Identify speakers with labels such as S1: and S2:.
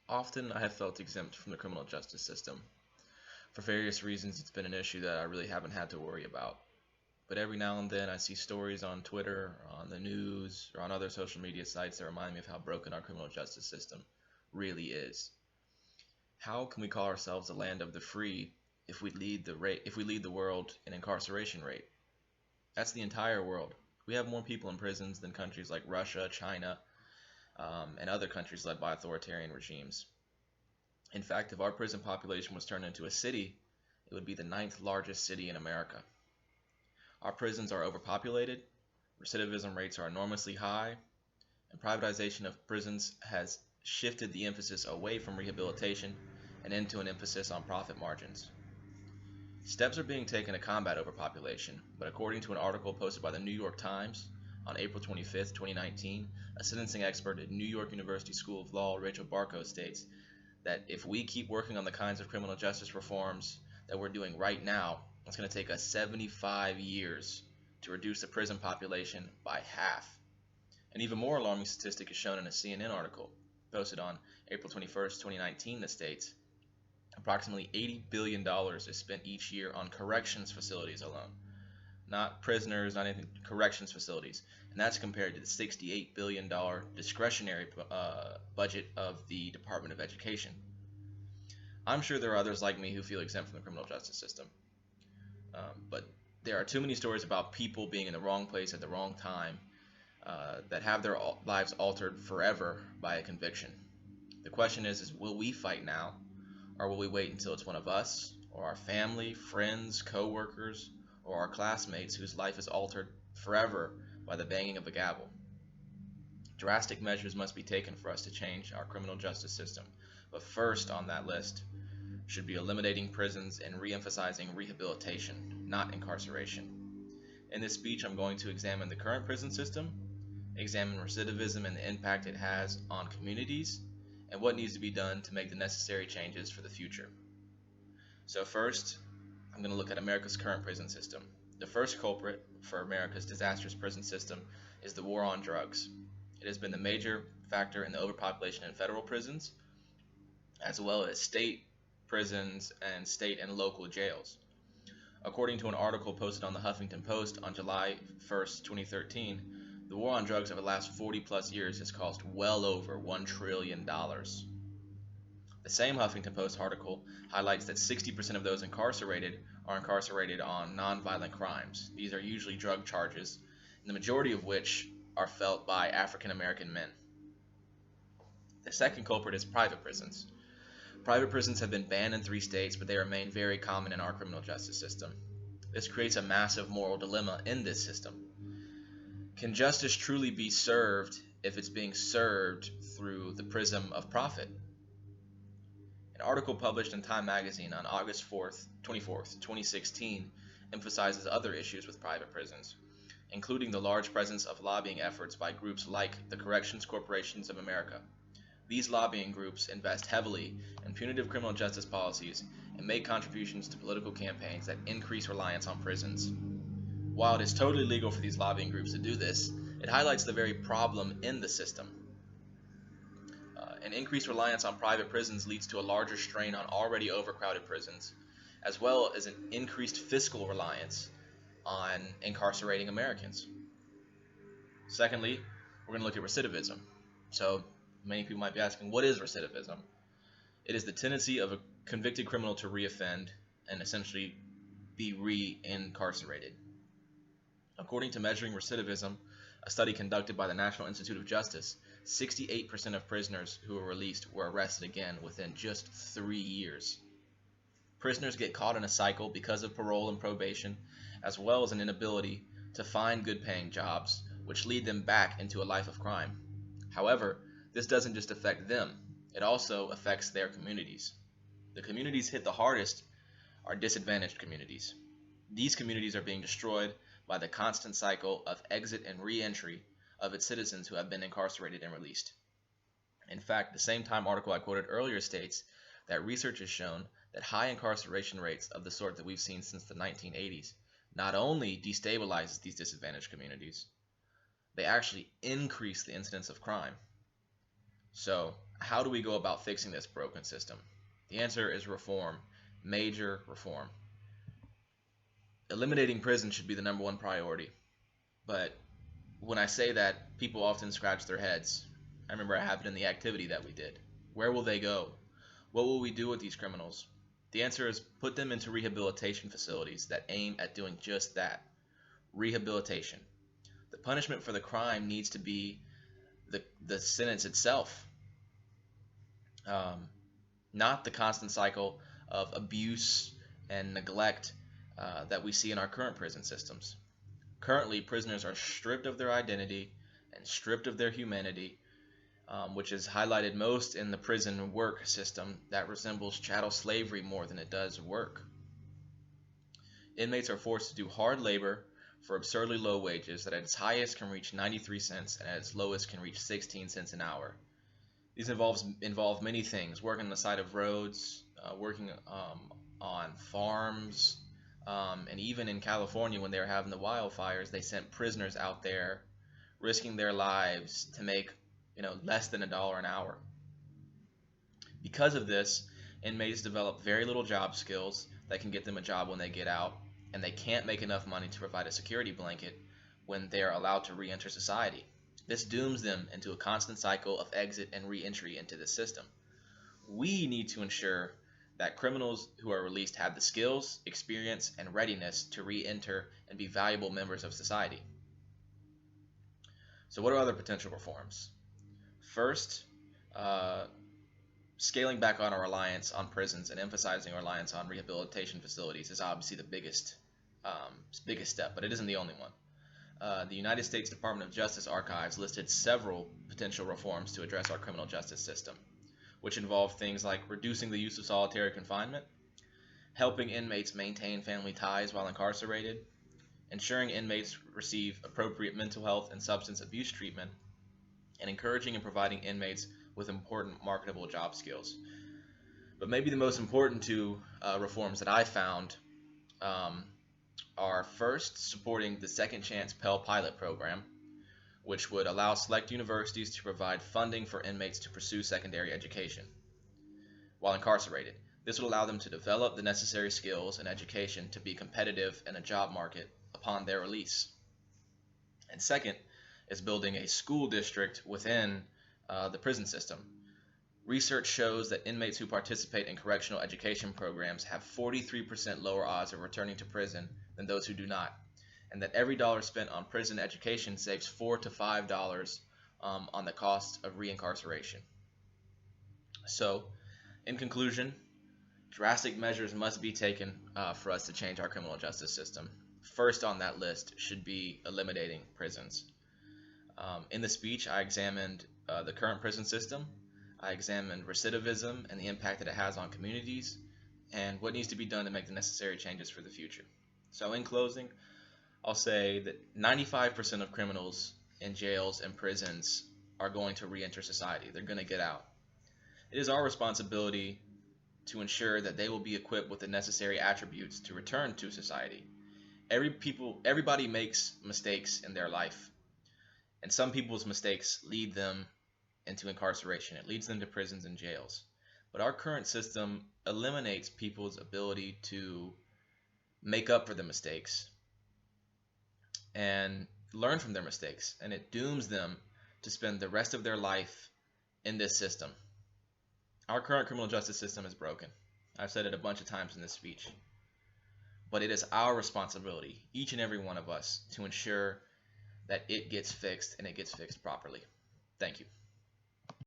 S1: Often I have felt exempt from the criminal justice system. For various reasons, it's been an issue that I really haven't had to worry about. But every now and then I see stories on Twitter, or on the news, or on other social media sites that remind me of how broken our criminal justice system really is. How can we call ourselves a land of the free if we lead the world in incarceration rate? That's the entire world. We have more people in prisons than countries like Russia, China, and other countries led by authoritarian regimes. In fact, if our prison population was turned into a city, it would be the ninth largest city in America. Our prisons are overpopulated, recidivism rates are enormously high, and privatization of prisons has shifted the emphasis away from rehabilitation and into an emphasis on profit margins. Steps are being taken to combat overpopulation, but according to an article posted by the New York Times on April 25, 2019, a sentencing expert at New York University School of Law, Rachel Barco, states that if we keep working on the kinds of criminal justice reforms that we're doing right now, it's going to take us 75 years to reduce the prison population by half. An even more alarming statistic is shown in a CNN article posted on April 21st, 2019, that states approximately $80 billion is spent each year on corrections facilities alone. Not prisoners, not anything, corrections facilities. And that's compared to the $68 billion discretionary budget of the Department of Education. I'm sure there are others like me who feel exempt from the criminal justice system. But there are too many stories about people being in the wrong place at the wrong time that have their lives altered forever by a conviction. The question is will we fight now, or will we wait until it's one of us, or our family, friends, co-workers, or our classmates whose life is altered forever by the banging of a gavel? Drastic measures must be taken for us to change our criminal justice system, but first on that list should be eliminating prisons and re-emphasizing rehabilitation, not incarceration. In this speech, I'm going to examine the current prison system, examine recidivism and the impact it has on communities, and what needs to be done to make the necessary changes for the future. So first, I'm going to look at America's current prison system. The first culprit for America's disastrous prison system is the war on drugs. It has been the major factor in the overpopulation in federal prisons, as well as state prisons and state and local jails. According to an article posted on the Huffington Post on July 1st, 2013, the war on drugs over the last 40 plus years has cost well over $1 trillion. The same Huffington Post article highlights that 60% of those incarcerated are incarcerated on nonviolent crimes. These are usually drug charges, the majority of which are felt by African American men. The second culprit is private prisons. Private prisons have been banned in 3 states, but they remain very common in our criminal justice system. This creates a massive moral dilemma in this system. Can justice truly be served if it's being served through the prism of profit? An article published in Time magazine on August 24th, 2016 emphasizes other issues with private prisons, including the large presence of lobbying efforts by groups like the Corrections Corporations of America. These lobbying groups invest heavily in punitive criminal justice policies and make contributions to political campaigns that increase reliance on prisons. While it is totally legal for these lobbying groups to do this, it highlights the very problem in the system. An increased reliance on private prisons leads to a larger strain on already overcrowded prisons, as well as an increased fiscal reliance on incarcerating Americans. Secondly, we're going to look at recidivism. So, many people might be asking, what is recidivism? It is the tendency of a convicted criminal to reoffend and essentially be re-incarcerated. According to Measuring Recidivism, a study conducted by the National Institute of Justice, 68% of prisoners who were released were arrested again within just 3 years. Prisoners get caught in a cycle because of parole and probation, as well as an inability to find good-paying jobs, which lead them back into a life of crime. However, this doesn't just affect them, it also affects their communities. The communities hit the hardest are disadvantaged communities. These communities are being destroyed by the constant cycle of exit and re-entry of its citizens who have been incarcerated and released. In fact, the same Time article I quoted earlier states that research has shown that high incarceration rates of the sort that we've seen since the 1980s not only destabilizes these disadvantaged communities, they actually increase the incidence of crime. So, how do we go about fixing this broken system? The answer is reform, major reform. Eliminating prison should be the number one priority, but when I say that, people often scratch their heads. I remember it happened in the activity that we did. Where will they go? What will we do with these criminals? The answer is put them into rehabilitation facilities that aim at doing just that, rehabilitation. The punishment for the crime needs to be the sentence itself, not the constant cycle of abuse and neglect that we see in our current prison systems. Currently, prisoners are stripped of their identity and stripped of their humanity, which is highlighted most in the prison work system that resembles chattel slavery more than it does work. Inmates are forced to do hard labor for absurdly low wages that at its highest can reach 93 cents and at its lowest can reach 16 cents an hour. These involve many things: working on the side of roads, working on farms, and even in California when they were having the wildfires, they sent prisoners out there risking their lives to make less than $1 an hour. Because of this, inmates develop very little job skills that can get them a job when they get out, and they can't make enough money to provide a security blanket when they are allowed to re-enter society. This dooms them into a constant cycle of exit and re-entry into the system. We need to ensure that criminals who are released have the skills, experience, and readiness to re-enter and be valuable members of society. So what are other potential reforms? First, scaling back on our reliance on prisons and emphasizing our reliance on rehabilitation facilities is obviously the biggest step, but it isn't the only one. The United States Department of Justice archives listed several potential reforms to address our criminal justice system, which involve things like reducing the use of solitary confinement, helping inmates maintain family ties while incarcerated, ensuring inmates receive appropriate mental health and substance abuse treatment, and encouraging and providing inmates with important marketable job skills. But maybe the most important two reforms that I found are first, supporting the Second Chance Pell Pilot Program, which would allow select universities to provide funding for inmates to pursue secondary education while incarcerated. This would allow them to develop the necessary skills and education to be competitive in a job market upon their release. And second is building a school district within the prison system. Research shows that inmates who participate in correctional education programs have 43% lower odds of returning to prison than those who do not, and that every dollar spent on prison education saves $4 to $5 on the cost of reincarceration. So, in conclusion, drastic measures must be taken for us to change our criminal justice system. First on that list should be eliminating prisons. In the speech, I examined the current prison system. I examined recidivism and the impact that it has on communities, and what needs to be done to make the necessary changes for the future. So in closing, I'll say that 95% of criminals in jails and prisons are going to re-enter society. They're going to get out. It is our responsibility to ensure that they will be equipped with the necessary attributes to return to society. Everybody makes mistakes in their life, and some people's mistakes lead them into incarceration. It leads them to prisons and jails. But our current system eliminates people's ability to make up for the mistakes and learn from their mistakes, and it dooms them to spend the rest of their life in this system. Our current criminal justice system is broken. I've said it a bunch of times in this speech. But it is our responsibility, each and every one of us, to ensure that it gets fixed and it gets fixed properly. Thank you.